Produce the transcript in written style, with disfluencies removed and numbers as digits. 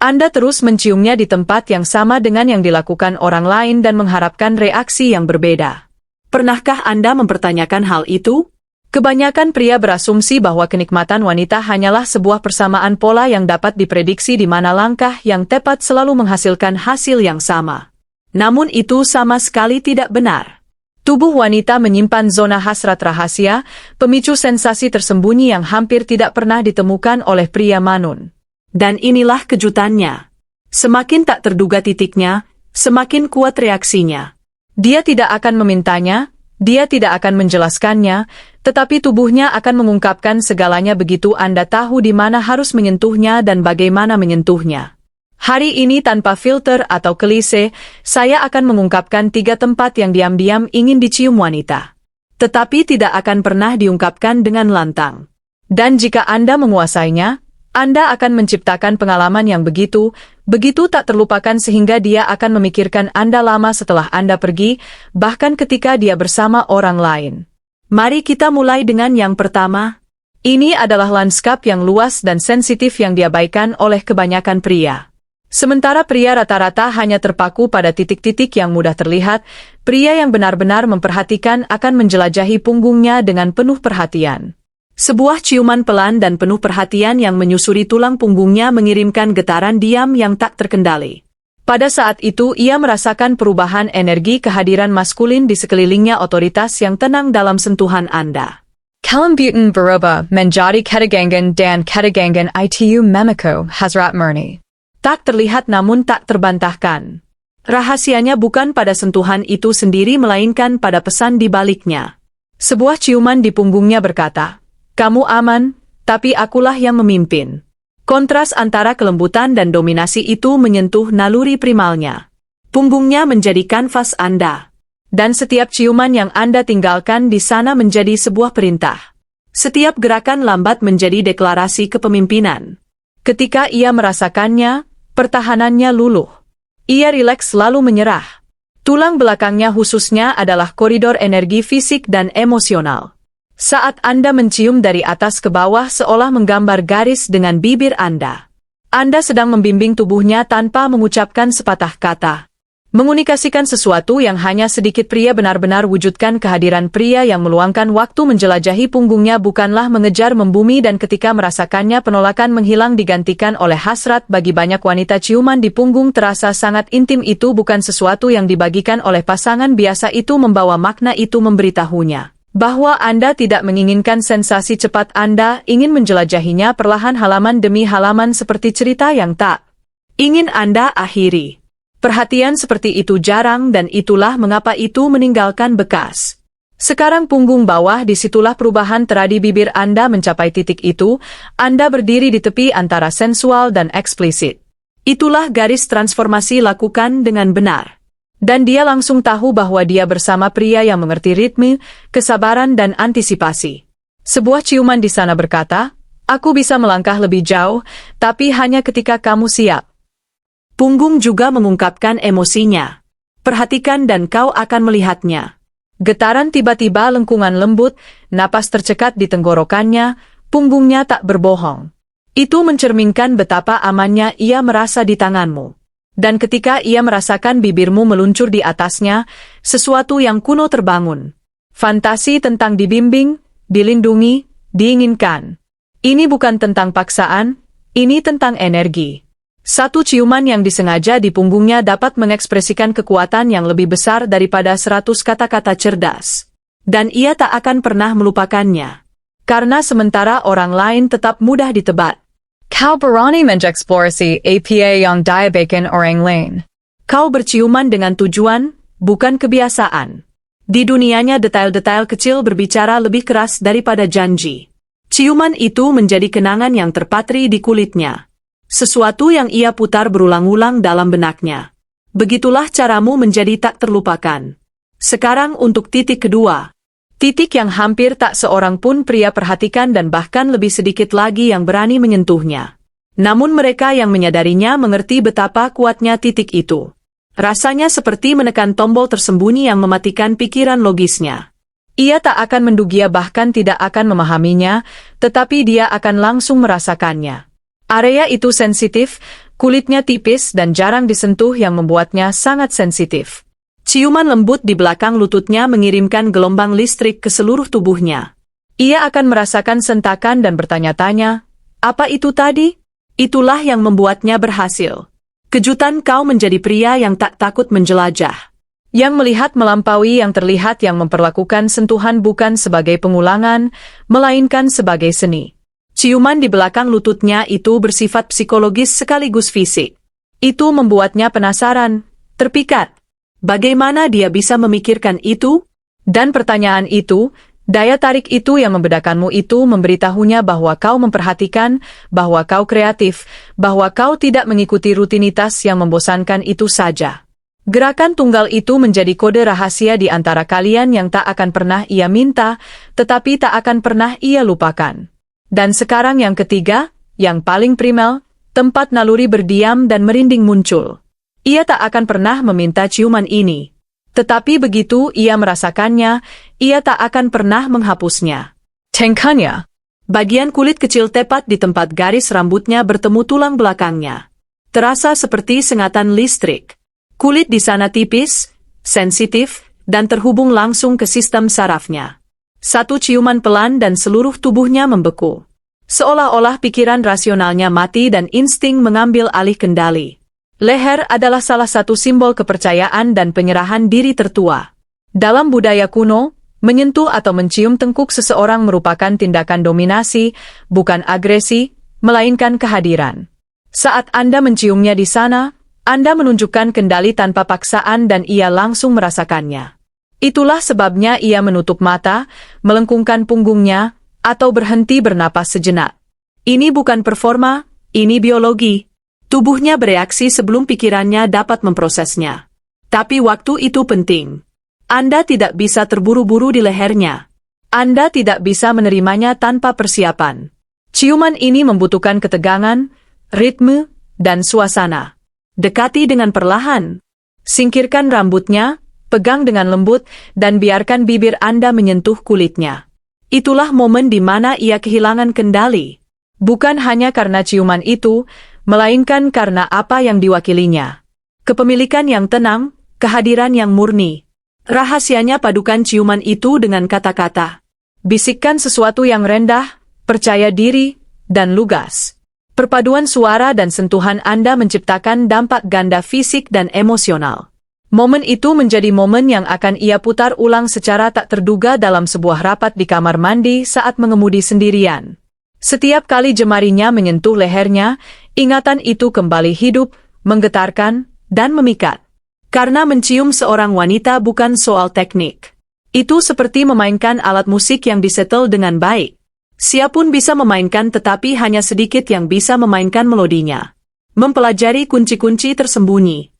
Anda terus menciumnya di tempat yang sama dengan yang dilakukan orang lain dan mengharapkan reaksi yang berbeda. Pernahkah Anda mempertanyakan hal itu? Kebanyakan pria berasumsi bahwa kenikmatan wanita hanyalah sebuah persamaan pola yang dapat diprediksi di mana langkah yang tepat selalu menghasilkan hasil yang sama. Namun itu sama sekali tidak benar. Tubuh wanita menyimpan zona hasrat rahasia, pemicu sensasi tersembunyi yang hampir tidak pernah ditemukan oleh pria manun. Dan inilah kejutannya. Semakin tak terduga titiknya, semakin kuat reaksinya. Dia tidak akan memintanya, dia tidak akan menjelaskannya, tetapi tubuhnya akan mengungkapkan segalanya begitu Anda tahu di mana harus menyentuhnya dan bagaimana menyentuhnya. Hari ini tanpa filter atau klise, saya akan mengungkapkan 3 tempat yang diam-diam ingin dicium wanita. Tetapi tidak akan pernah diungkapkan dengan lantang. Dan jika Anda menguasainya, Anda akan menciptakan pengalaman yang begitu tak terlupakan sehingga dia akan memikirkan Anda lama setelah Anda pergi, bahkan ketika dia bersama orang lain. Mari kita mulai dengan yang pertama. Ini adalah lanskap yang luas dan sensitif yang diabaikan oleh kebanyakan pria. Sementara pria rata-rata hanya terpaku pada titik-titik yang mudah terlihat, pria yang benar-benar memperhatikan akan menjelajahi punggungnya dengan penuh perhatian. Sebuah ciuman pelan dan penuh perhatian yang menyusuri tulang punggungnya mengirimkan getaran diam yang tak terkendali. Pada saat itu ia merasakan perubahan energi kehadiran maskulin di sekelilingnya otoritas yang tenang dalam sentuhan Anda. Kalambutan berubah menjadi ketegangan dan ketegangan itu memiko hasrat murni. Tak terlihat namun tak terbantahkan. Rahasianya bukan pada sentuhan itu sendiri melainkan pada pesan di baliknya. Sebuah ciuman di punggungnya berkata, "Kamu aman, tapi akulah yang memimpin." Kontras antara kelembutan dan dominasi itu menyentuh naluri primalnya. Punggungnya menjadi kanvas Anda. Dan setiap ciuman yang Anda tinggalkan di sana menjadi sebuah perintah. Setiap gerakan lambat menjadi deklarasi kepemimpinan. Ketika ia merasakannya, pertahanannya luluh. Ia rileks lalu menyerah. Tulang belakangnya khususnya adalah koridor energi fisik dan emosional. Saat Anda mencium dari atas ke bawah seolah menggambar garis dengan bibir Anda. Anda sedang membimbing tubuhnya tanpa mengucapkan sepatah kata. Mengunikasikan sesuatu yang hanya sedikit pria benar-benar wujudkan kehadiran pria yang meluangkan waktu menjelajahi punggungnya bukanlah mengejar membumi dan ketika merasakannya penolakan menghilang digantikan oleh hasrat bagi banyak wanita ciuman di punggung terasa sangat intim itu bukan sesuatu yang dibagikan oleh pasangan biasa itu membawa makna itu memberitahunya. Bahwa Anda tidak menginginkan sensasi cepat Anda ingin menjelajahinya perlahan halaman demi halaman seperti cerita yang tak ingin Anda akhiri. Perhatian seperti itu jarang dan itulah mengapa itu meninggalkan bekas. Sekarang punggung bawah disitulah perubahan terjadi bibir Anda mencapai titik itu, Anda berdiri di tepi antara sensual dan eksplisit. Itulah garis transformasi lakukan dengan benar. Dan dia langsung tahu bahwa dia bersama pria yang mengerti ritme, kesabaran dan antisipasi. Sebuah ciuman di sana berkata, "Aku bisa melangkah lebih jauh, tapi hanya ketika kamu siap." Punggung juga mengungkapkan emosinya. Perhatikan dan kau akan melihatnya. Getaran tiba-tiba lengkungan lembut, napas tercekat di tenggorokannya, punggungnya tak berbohong. Itu mencerminkan betapa amannya ia merasa di tanganmu. Dan ketika ia merasakan bibirmu meluncur di atasnya, sesuatu yang kuno terbangun. Fantasi tentang dibimbing, dilindungi, diinginkan. Ini bukan tentang paksaan, ini tentang energi. Satu ciuman yang disengaja di punggungnya dapat mengekspresikan kekuatan yang lebih besar daripada 100 kata-kata cerdas. Dan ia tak akan pernah melupakannya. Karena sementara orang lain tetap mudah ditebak. Kau berani mengeksplorasi apa yang diabaikan orang lain. Kau berciuman dengan tujuan, bukan kebiasaan. Di dunianya detail-detail kecil berbicara lebih keras daripada janji. Ciuman itu menjadi kenangan yang terpatri di kulitnya. Sesuatu yang ia putar berulang-ulang dalam benaknya. Begitulah caramu menjadi tak terlupakan. Sekarang untuk titik kedua. Titik yang hampir tak seorang pun pria perhatikan dan bahkan lebih sedikit lagi yang berani menyentuhnya. Namun mereka yang menyadarinya mengerti betapa kuatnya titik itu. Rasanya seperti menekan tombol tersembunyi yang mematikan pikiran logisnya. Ia tak akan mendugia bahkan tidak akan memahaminya, tetapi dia akan langsung merasakannya. Area itu sensitif, kulitnya tipis dan jarang disentuh yang membuatnya sangat sensitif. Ciuman lembut di belakang lututnya mengirimkan gelombang listrik ke seluruh tubuhnya. Ia akan merasakan sentakan dan bertanya-tanya, apa itu tadi? Itulah yang membuatnya berhasil. Kejutan kau menjadi pria yang tak takut menjelajah. Yang melihat melampaui yang terlihat yang memperlakukan sentuhan bukan sebagai pengulangan, melainkan sebagai seni. Ciuman di belakang lututnya itu bersifat psikologis sekaligus fisik. Itu membuatnya penasaran, terpikat. Bagaimana dia bisa memikirkan itu? Dan pertanyaan itu, daya tarik itu yang membedakanmu itu memberitahunya bahwa kau memperhatikan, bahwa kau kreatif, bahwa kau tidak mengikuti rutinitas yang membosankan itu saja. Gerakan tunggal itu menjadi kode rahasia di antara kalian yang tak akan pernah ia minta, tetapi tak akan pernah ia lupakan. Dan sekarang yang ketiga, yang paling primal, tempat naluri berdiam dan merinding muncul. Ia tak akan pernah meminta ciuman ini. Tetapi begitu ia merasakannya, ia tak akan pernah menghapusnya. Cengkanya, bagian kulit kecil tepat di tempat garis rambutnya bertemu tulang belakangnya. Terasa seperti sengatan listrik. Kulit di sana tipis, sensitif, dan terhubung langsung ke sistem sarafnya. Satu ciuman pelan dan seluruh tubuhnya membeku. Seolah-olah pikiran rasionalnya mati dan insting mengambil alih kendali. Leher adalah salah satu simbol kepercayaan dan penyerahan diri tertua. Dalam budaya kuno, menyentuh atau mencium tengkuk seseorang merupakan tindakan dominasi, bukan agresi, melainkan kehadiran. Saat Anda menciumnya di sana, Anda menunjukkan kendali tanpa paksaan dan ia langsung merasakannya. Itulah sebabnya ia menutup mata, melengkungkan punggungnya, atau berhenti bernapas sejenak. Ini bukan performa, ini biologi. Tubuhnya bereaksi sebelum pikirannya dapat memprosesnya. Tapi waktu itu penting. Anda tidak bisa terburu-buru di lehernya. Anda tidak bisa menerimanya tanpa persiapan. Ciuman ini membutuhkan ketegangan, ritme, dan suasana. Dekati dengan perlahan. Singkirkan rambutnya, pegang dengan lembut, dan biarkan bibir Anda menyentuh kulitnya. Itulah momen di mana ia kehilangan kendali. Bukan hanya karena ciuman itu, melainkan karena apa yang diwakilinya. Kepemilikan yang tenang, kehadiran yang murni. Rahasianya padukan ciuman itu dengan kata-kata. Bisikkan sesuatu yang rendah, percaya diri, dan lugas. Perpaduan suara dan sentuhan Anda menciptakan dampak ganda fisik dan emosional. Momen itu menjadi momen yang akan ia putar ulang secara tak terduga dalam sebuah rapat di kamar mandi saat mengemudi sendirian. Setiap kali jemarinya menyentuh lehernya, ingatan itu kembali hidup, menggetarkan, dan memikat. Karena mencium seorang wanita bukan soal teknik. Itu seperti memainkan alat musik yang disetel dengan baik. Siapapun bisa memainkan tetapi hanya sedikit yang bisa memainkan melodinya. Mempelajari kunci-kunci tersembunyi.